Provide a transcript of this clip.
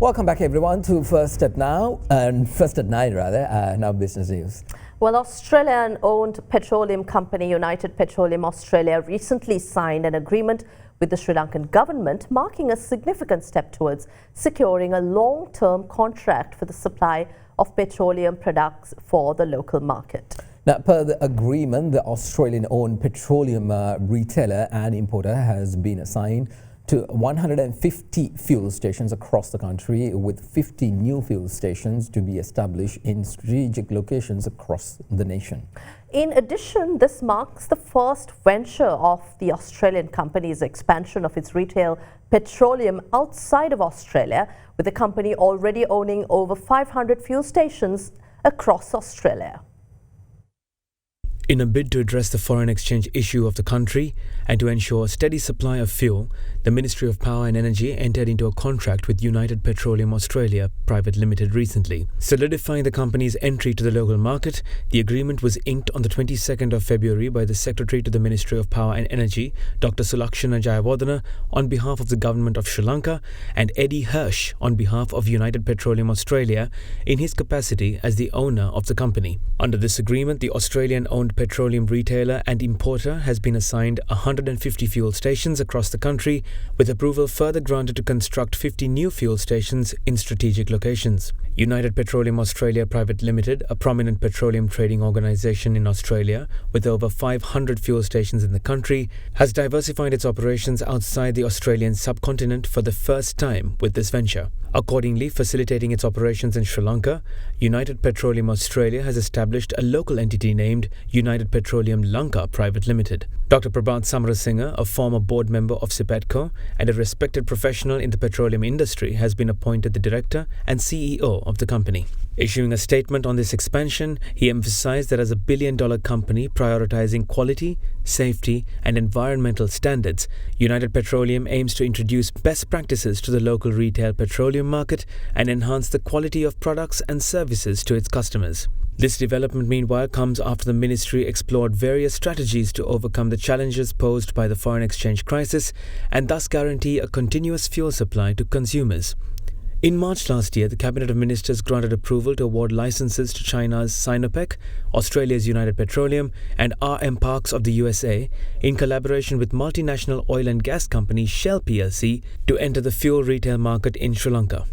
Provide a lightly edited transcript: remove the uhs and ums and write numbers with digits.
Welcome back everyone to First at 9 rather, now business news. Well, Australian-owned petroleum company United Petroleum Australia recently signed an agreement with the Sri Lankan government, marking a significant step towards securing a long-term contract for the supply of petroleum products for the local market. Now, per the agreement, the Australian-owned petroleum retailer and importer has been assigned to 150 fuel stations across the country, with 50 new fuel stations to be established in strategic locations across the nation. In addition, this marks the first venture of the Australian company's expansion of its retail petroleum outside of Australia, with the company already owning over 500 fuel stations across Australia. In a bid to address the foreign exchange issue of the country and to ensure a steady supply of fuel, the Ministry of Power and Energy entered into a contract with United Petroleum Australia Private Limited recently. Solidifying the company's entry to the local market, the agreement was inked on the 22nd of February by the Secretary to the Ministry of Power and Energy, Dr. Sulakshana Jayawardena, on behalf of the Government of Sri Lanka, and Eddie Hirsch on behalf of United Petroleum Australia in his capacity as the owner of the company. Under this agreement, the Australian-owned petroleum retailer and importer has been assigned 150 fuel stations across the country, with approval further granted to construct 50 new fuel stations in strategic locations. United Petroleum Australia Private Limited, a prominent petroleum trading organisation in Australia with over 500 fuel stations in the country, has diversified its operations outside the Australian subcontinent for the first time with this venture. Accordingly, facilitating its operations in Sri Lanka, United Petroleum Australia has established a local entity named United Petroleum Lanka Private Limited. Dr. Prabhat Samarasinghe, a former board member of CPETCO and a respected professional in the petroleum industry, has been appointed the director and CEO of the company. Issuing a statement on this expansion, he emphasized that as a billion-dollar company prioritizing quality, safety and environmental standards, United Petroleum aims to introduce best practices to the local retail petroleum market and enhance the quality of products and services to its customers. This development, meanwhile, comes after the ministry explored various strategies to overcome the challenges posed by the foreign exchange crisis and thus guarantee a continuous fuel supply to consumers. In March last year, the Cabinet of Ministers granted approval to award licenses to China's Sinopec, Australia's United Petroleum and RM Parks of the USA, in collaboration with multinational oil and gas company Shell plc, to enter the fuel retail market in Sri Lanka.